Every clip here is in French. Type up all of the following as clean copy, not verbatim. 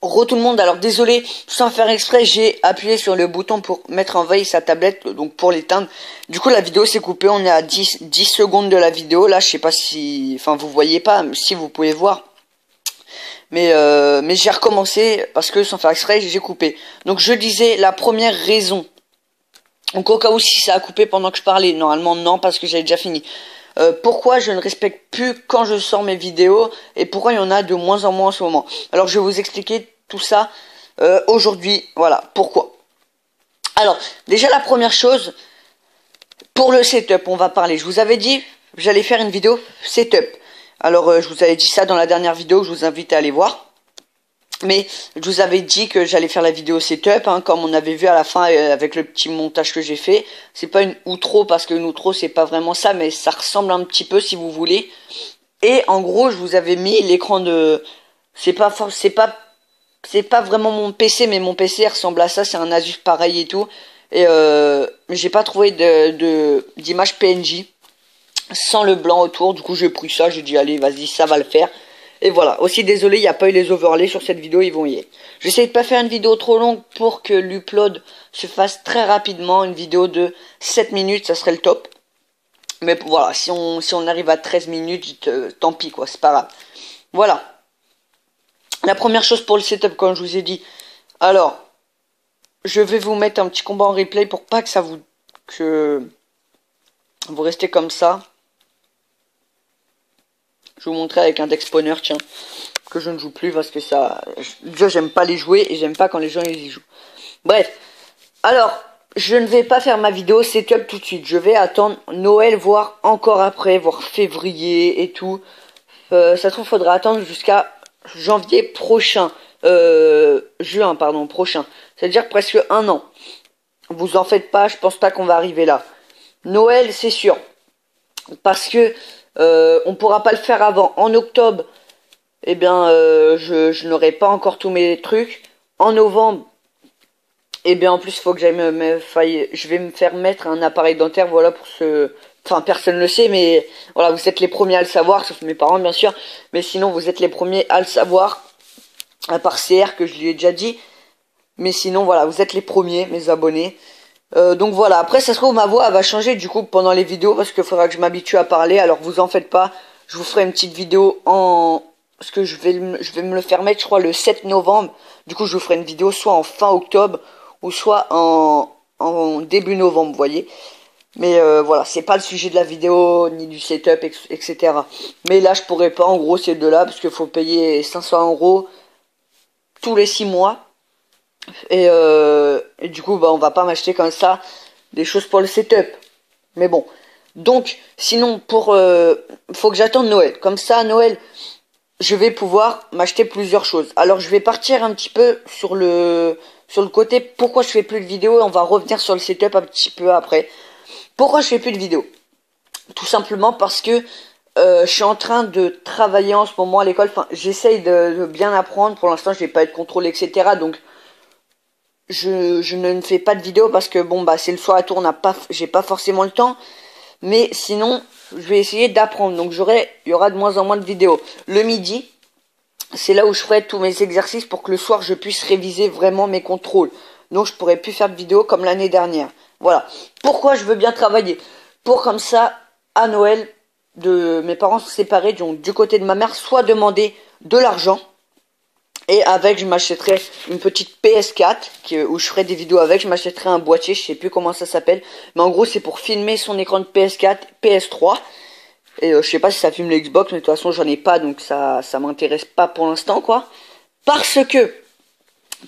Tout le monde, alors désolé, sans faire exprès, j'ai appuyé sur le bouton pour mettre en veille sa tablette, donc pour l'éteindre. Du coup, la vidéo s'est coupée, on est à 10 secondes de la vidéo. Là, je sais pas si, enfin, vous voyez pas, si vous pouvez voir. Mais j'ai recommencé parce que sans faire exprès, j'ai coupé. Donc, je disais la première raison. Donc, au cas où si ça a coupé pendant que je parlais, normalement non, parce que j'avais déjà fini. Pourquoi je ne respecte plus quand je sors mes vidéos et pourquoi il y en a de moins en moins en ce moment. Alors je vais vous expliquer tout ça aujourd'hui, voilà, pourquoi. Alors, déjà la première chose, pour le setup, on va parler. Je vous avais dit, j'allais faire une vidéo setup. Alors, je vous avais dit ça dans la dernière vidéo, je vous invite à aller voir. Mais je vous avais dit que j'allais faire la vidéo setup, hein, comme on avait vu à la fin avec le petit montage que j'ai fait. C'est pas une outro parce que une outro c'est pas vraiment ça, mais ça ressemble un petit peu si vous voulez. Et en gros, je vous avais mis l'écran de, c'est pas vraiment mon PC, mais mon PC ressemble à ça. C'est un Asus pareil et tout. Et j'ai pas trouvé d'image PNG sans le blanc autour. Du coup, j'ai pris ça. J'ai dit allez, vas-y, ça va le faire. Et voilà, aussi désolé, il n'y a pas eu les overlays sur cette vidéo, ils vont y être. J'essaie de pas faire une vidéo trop longue pour que l'upload se fasse très rapidement. Une vidéo de 7 minutes, ça serait le top. Mais voilà, si on arrive à 13 minutes, tant pis quoi, c'est pas grave. Voilà. La première chose pour le setup, comme je vous ai dit. Alors, je vais vous mettre un petit combat en replay pour pas que vous restez comme ça. Je vais vous montrer avec un deck spawner, tiens, que je ne joue plus parce que ça... Déjà, j'aime pas les jouer et j'aime pas quand les gens ils y jouent. Bref, alors, je ne vais pas faire ma vidéo setup tout de suite. Je vais attendre Noël, voire encore après, voire février et tout. Ça se trouve, faudra attendre jusqu'à janvier prochain. Juin, pardon, prochain. C'est-à-dire presque un an. Vous en faites pas, je pense pas qu'on va arriver là. Noël, c'est sûr. Parce que... on pourra pas le faire avant. En octobre, eh bien, je n'aurai pas encore tous mes trucs. En novembre, eh bien, en plus, il faut que je vais me faire mettre un appareil dentaire, voilà, pour ce... Enfin, personne ne le sait, mais voilà, vous êtes les premiers à le savoir, sauf mes parents, bien sûr. Mais sinon, vous êtes les premiers à le savoir, à part CR, que je lui ai déjà dit. Mais sinon, voilà, vous êtes les premiers, mes abonnés. Donc voilà, après ça se trouve ma voix elle va changer du coup pendant les vidéos parce qu'il faudra que je m'habitue à parler, alors vous en faites pas, je vous ferai une petite vidéo parce que je vais me le faire mettre je crois le 7 novembre, du coup je vous ferai une vidéo soit en fin octobre ou soit en début novembre, vous voyez. Mais voilà, c'est pas le sujet de la vidéo ni du setup etc. Mais là je pourrais pas, en gros c'est de là parce qu'il faut payer 500 € tous les 6 mois. Et du coup, bah, on va pas m'acheter comme ça des choses pour le setup. Mais bon. Donc, sinon, faut que j'attende Noël. Comme ça, à Noël, je vais pouvoir m'acheter plusieurs choses. Alors, je vais partir un petit peu sur le côté pourquoi je fais plus de vidéos. Et on va revenir sur le setup un petit peu après. Pourquoi je fais plus de vidéos? Tout simplement parce que je suis en train de travailler en ce moment à l'école. Enfin, j'essaye de bien apprendre. Pour l'instant, je vais pas être contrôlé, etc. Donc, je ne fais pas de vidéo parce que bon bah c'est le soir à tour, j'ai pas forcément le temps. Mais sinon, je vais essayer d'apprendre. Donc il y aura de moins en moins de vidéos. Le midi, c'est là où je ferai tous mes exercices pour que le soir je puisse réviser vraiment mes contrôles. Donc je pourrai plus faire de vidéos comme l'année dernière. Voilà. Pourquoi je veux bien travailler? Pour comme ça, à Noël, mes parents sont séparés, donc du côté de ma mère, soit demander de l'argent. Et avec, je m'achèterai une petite PS4 où je ferai des vidéos avec. Je m'achèterai un boîtier, je sais plus comment ça s'appelle. Mais en gros, c'est pour filmer son écran de PS4, PS3. Et je sais pas si ça filme le Xbox, mais de toute façon, j'en ai pas. Donc ça m'intéresse pas pour l'instant, quoi. Parce que,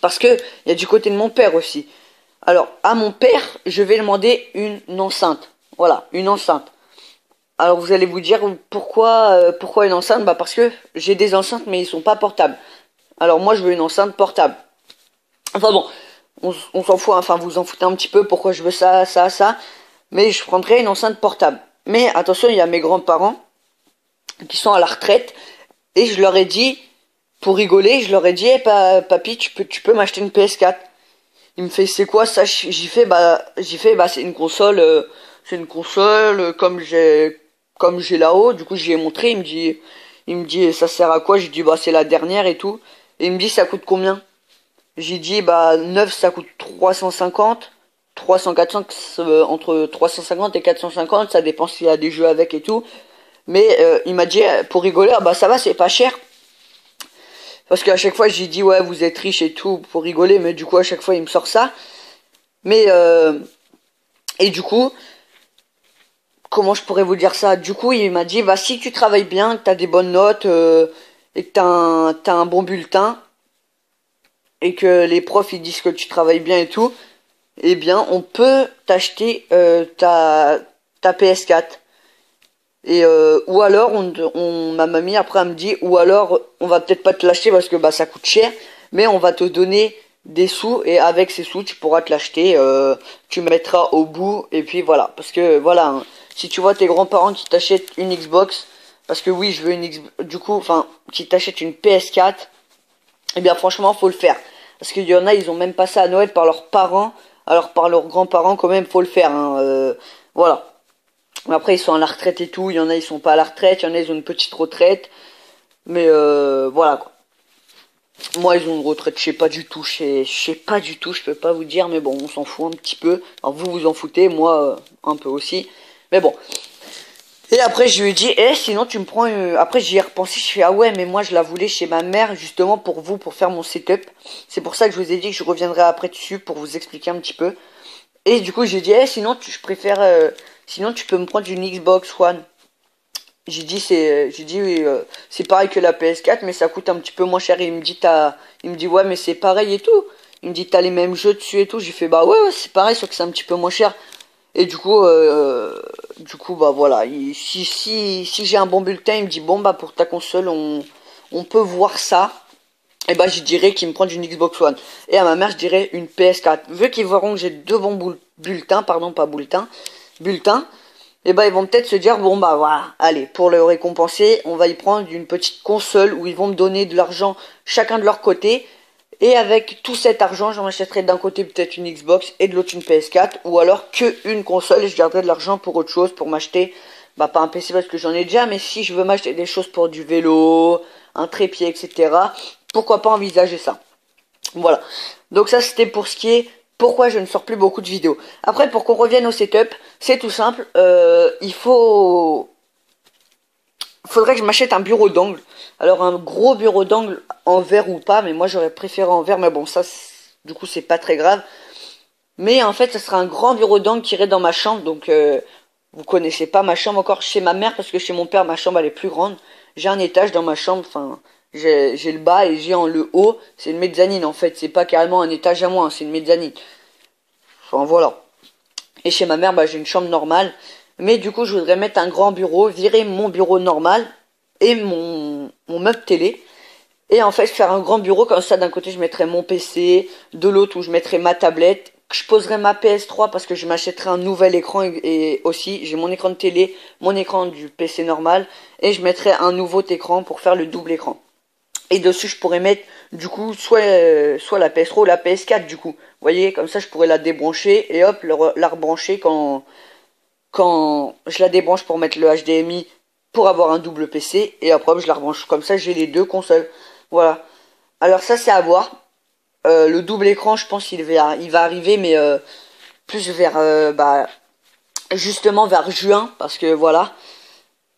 il y a du côté de mon père aussi. Alors, à mon père, je vais demander une enceinte. Voilà, une enceinte. Alors, vous allez vous dire, pourquoi une enceinte? Bah, parce que j'ai des enceintes, mais ils sont pas portables. Alors moi je veux une enceinte portable. Enfin bon, on s'en fout, hein. Enfin vous en foutez un petit peu pourquoi je veux ça. Mais je prendrai une enceinte portable. Mais attention, il y a mes grands-parents qui sont à la retraite. Et je leur ai dit, pour rigoler, je leur ai dit, hey, papy, tu peux m'acheter une PS4. Il me fait, c'est quoi ça? J'ai fait, c'est une console, comme j'ai là-haut. Du coup, j'y ai montré, il me dit, ça sert à quoi? J'ai dit, bah, c'est la dernière et tout. Et il me dit ça coûte combien? J'ai dit bah neuf ça coûte 350, 300, 400, entre 350 et 450, ça dépend s'il y a des jeux avec et tout. Mais il m'a dit pour rigoler, ah, bah ça va, c'est pas cher. Parce qu'à chaque fois j'ai dit ouais vous êtes riche et tout pour rigoler, mais du coup à chaque fois il me sort ça. Mais et du coup, comment je pourrais vous dire ça? Du coup il m'a dit bah si tu travailles bien, que t'as des bonnes notes et que t'as un bon bulletin et que les profs ils disent que tu travailles bien et tout, eh bien on peut t'acheter ta PS4. Et ou alors ma mamie après elle me dit ou alors on va peut-être pas te l'acheter parce que bah ça coûte cher, mais on va te donner des sous et avec ces sous tu pourras te l'acheter, tu mettras au bout et puis voilà parce que voilà hein, si tu vois tes grands-parents qui t'achètent une Xbox parce que oui je veux une Xbox du coup enfin qui t'achètent une PS4, eh bien franchement faut le faire parce qu'il y en a ils ont même pas ça à Noël par leurs parents alors par leurs grands-parents quand même faut le faire hein, voilà. Après, ils sont à la retraite et tout. Il y en a, ils sont pas à la retraite. Il y en a, ils ont une petite retraite. Mais voilà quoi. Moi, ils ont une retraite, je sais pas du tout. Je sais pas du tout, je peux pas vous dire. Mais bon, on s'en fout un petit peu. Alors, vous vous en foutez, moi, un peu aussi. Mais bon. Et après, je lui ai dit, sinon, tu me prends... Après, j'y ai repensé. Je fais, ah ouais, mais moi, je la voulais chez ma mère, justement, pour vous, pour faire mon setup. C'est pour ça que je vous ai dit que je reviendrai après dessus pour vous expliquer un petit peu. Et du coup, j'ai dit, sinon, je préfère... sinon, tu peux me prendre une Xbox One. J'ai dit oui, c'est pareil que la PS4, mais ça coûte un petit peu moins cher. Et il me dit ouais, mais c'est pareil et tout. Il me dit t'as les mêmes jeux dessus et tout. J'ai fait bah ouais, ouais c'est pareil, sauf que c'est un petit peu moins cher. Et du coup bah voilà. Si j'ai un bon bulletin, il me dit bon bah pour ta console, on peut voir ça. Et bah je dirais qu'il me prend une Xbox One. Et à ma mère je dirais une PS4. Vu qu'ils verront que j'ai deux bons bulletins, pardon pas bulletins. Et bah ils vont peut-être se dire bon bah voilà, allez, pour le récompenser, on va y prendre une petite console où ils vont me donner de l'argent chacun de leur côté. Et avec tout cet argent, j'en achèterai d'un côté peut-être une Xbox et de l'autre une PS4. Ou alors que une console et je garderai de l'argent pour autre chose, pour m'acheter, bah pas un PC parce que j'en ai déjà, mais si je veux m'acheter des choses pour du vélo, un trépied, etc. Pourquoi pas envisager ça. Voilà. Donc ça c'était pour ce qui est pourquoi je ne sors plus beaucoup de vidéos. Après pour qu'on revienne au setup, c'est tout simple. Faudrait que je m'achète un bureau d'angle. Alors un gros bureau d'angle en verre ou pas, mais moi j'aurais préféré en verre, mais bon ça du coup c'est pas très grave. Mais en fait ça sera un grand bureau d'angle qui irait dans ma chambre. Donc vous connaissez pas ma chambre encore chez ma mère parce que chez mon père ma chambre elle est plus grande. J'ai un étage dans ma chambre, enfin j'ai le bas et j'ai en le haut, c'est une mezzanine en fait, c'est pas carrément un étage à moi, hein, c'est une mezzanine. Enfin voilà. Et chez ma mère, bah, j'ai une chambre normale, mais du coup je voudrais mettre un grand bureau, virer mon bureau normal et mon meuble télé. Et en fait faire un grand bureau comme ça, d'un côté je mettrais mon PC, de l'autre où je mettrais ma tablette, je poserais ma PS3 parce que je m'achèterais un nouvel écran et aussi j'ai mon écran de télé, mon écran du PC normal et je mettrais un nouveau écran pour faire le double écran. Et dessus, je pourrais mettre, du coup, soit la PS3 ou la PS4, du coup. Vous voyez, comme ça, je pourrais la débrancher et hop, la rebrancher quand je la débranche pour mettre le HDMI pour avoir un double PC. Et après, je la rebranche. Comme ça, j'ai les deux consoles. Voilà. Alors ça, c'est à voir. Le double écran, je pense qu'il va arriver, mais plus vers, justement vers juin. Parce que voilà,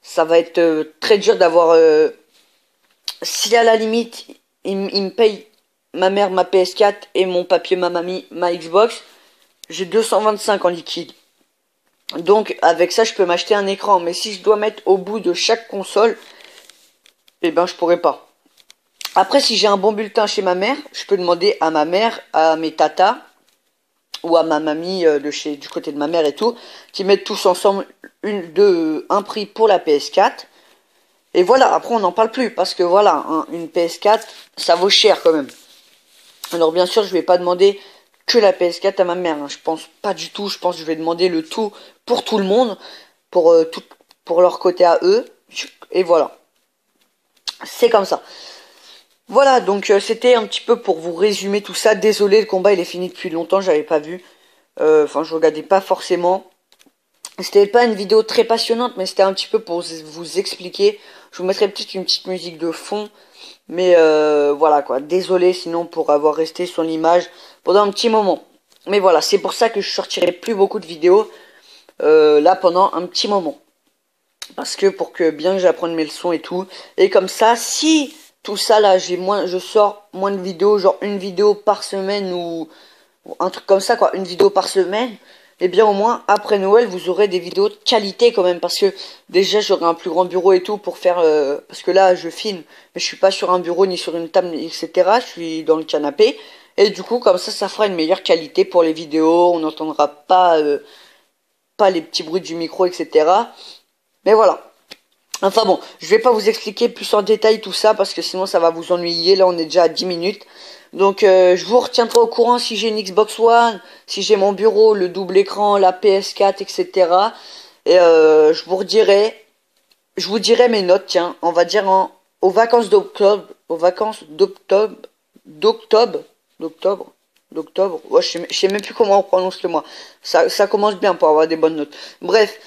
ça va être très dur d'avoir... si à la limite, il me paye ma mère ma PS4 et mon papier ma mamie ma Xbox, j'ai 225 en liquide. Donc avec ça, je peux m'acheter un écran. Mais si je dois mettre au bout de chaque console, eh ben je pourrais pas. Après, si j'ai un bon bulletin chez ma mère, je peux demander à ma mère, à mes tatas ou à ma mamie du côté de ma mère et tout, qui mettent tous ensemble un prix pour la PS4. Et voilà, après on n'en parle plus, parce que voilà, hein, une PS4, ça vaut cher quand même. Alors bien sûr, je vais pas demander que la PS4 à ma mère, hein. Je pense pas du tout, je pense que je vais demander le tout pour tout le monde, pour leur côté à eux, et voilà. C'est comme ça. Voilà, donc c'était un petit peu pour vous résumer tout ça. Désolé, le combat il est fini depuis longtemps, j'avais pas vu. Enfin, je regardais pas forcément. C'était pas une vidéo très passionnante, mais c'était un petit peu pour vous expliquer Je vous mettrai peut-être une petite musique de fond. Mais voilà quoi, désolé sinon pour avoir resté sur l'image pendant un petit moment. Mais voilà, c'est pour ça que je sortirai plus beaucoup de vidéos là pendant un petit moment. Parce que pour que bien que j'apprenne mes leçons et tout. Et comme ça, si tout ça là, je sors moins de vidéos, genre une vidéo par semaine ou un truc comme ça quoi, une vidéo par semaine. Et bien au moins après Noël vous aurez des vidéos de qualité quand même, parce que déjà j'aurai un plus grand bureau et tout pour faire parce que là je filme mais je suis pas sur un bureau ni sur une table etc, je suis dans le canapé et du coup comme ça fera une meilleure qualité pour les vidéos, on n'entendra pas les petits bruits du micro etc. Mais voilà. Enfin bon, je vais pas vous expliquer plus en détail tout ça parce que sinon ça va vous ennuyer. Là on est déjà à 10 minutes. Donc je vous retiendrai au courant si j'ai une Xbox One, si j'ai mon bureau, le double écran, la PS4, etc. Et je vous dirai mes notes, tiens, on va dire aux vacances d'octobre, d'octobre, ouais, je sais même plus comment on prononce le mois. Ça commence bien pour avoir des bonnes notes. Bref,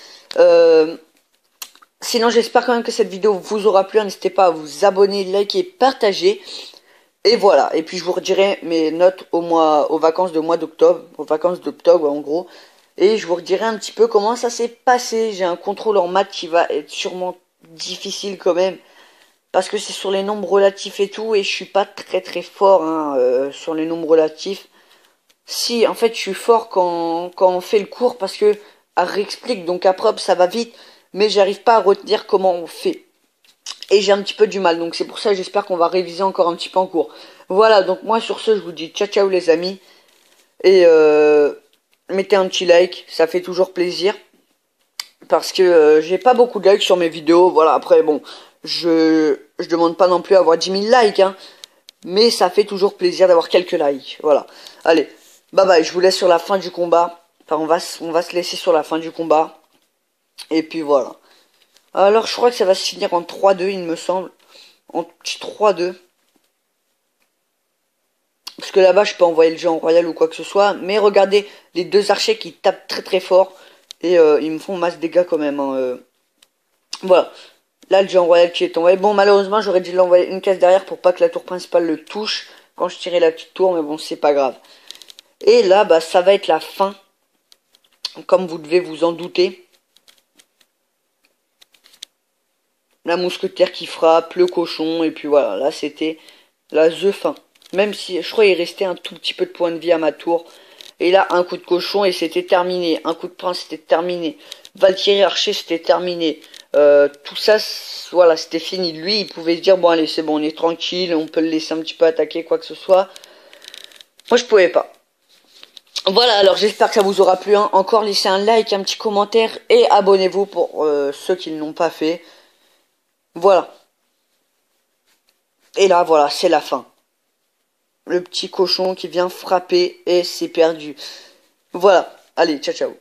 sinon, j'espère quand même que cette vidéo vous aura plu. N'hésitez pas à vous abonner, liker, partager. Et voilà. Et puis, je vous redirai mes notes aux vacances de mois d'octobre. Aux vacances d'octobre, en gros. Et je vous redirai un petit peu comment ça s'est passé. J'ai un contrôle en maths qui va être sûrement difficile quand même. Parce que c'est sur les nombres relatifs et tout. Et je suis pas très très fort hein, sur les nombres relatifs. Si, en fait, je suis fort quand on fait le cours parce que elle réexplique. Donc après, ça va vite. Mais j'arrive pas à retenir comment on fait. Et j'ai un petit peu du mal, donc c'est pour ça j'espère qu'on va réviser encore un petit peu en cours. Voilà, donc moi sur ce je vous dis ciao ciao les amis. Et mettez un petit like, ça fait toujours plaisir. Parce que j'ai pas beaucoup de likes sur mes vidéos, voilà, après bon, je demande pas non plus à avoir 10 000 likes, hein. Mais ça fait toujours plaisir d'avoir quelques likes, voilà. Allez, bye bye, je vous laisse sur la fin du combat. Enfin on va se laisser sur la fin du combat. Et puis voilà. Alors, je crois que ça va se finir en 3-2, il me semble. En petit 3-2. Parce que là-bas, je peux envoyer le jeu en royal ou quoi que ce soit. Mais regardez, les deux archers qui tapent très très fort. Et ils me font masse dégâts quand même. Hein, Voilà. Là, le jeu en royal qui est tombé. Bon, malheureusement, j'aurais dû l'envoyer une case derrière pour pas que la tour principale le touche. Quand je tirais la petite tour, mais bon, c'est pas grave. Et là, bah, ça va être la fin. Comme vous devez vous en douter. La mousquetaire qui frappe, le cochon, et puis voilà, là c'était la the fin. Même si, je crois il restait un tout petit peu de points de vie à ma tour. Et là, un coup de cochon et c'était terminé. Un coup de prince, c'était terminé. Valkyrie Archer, c'était terminé. Tout ça, voilà, c'était fini. Lui, il pouvait se dire, bon allez, c'est bon, on est tranquille, on peut le laisser un petit peu attaquer, quoi que ce soit. Moi, je pouvais pas. Voilà, alors j'espère que ça vous aura plu. Hein. Encore, laissez un like, un petit commentaire et abonnez-vous pour ceux qui ne l'ont pas fait. Voilà. Et là, voilà, c'est la fin. Le petit cochon qui vient frapper et c'est perdu. Voilà. Allez, ciao, ciao.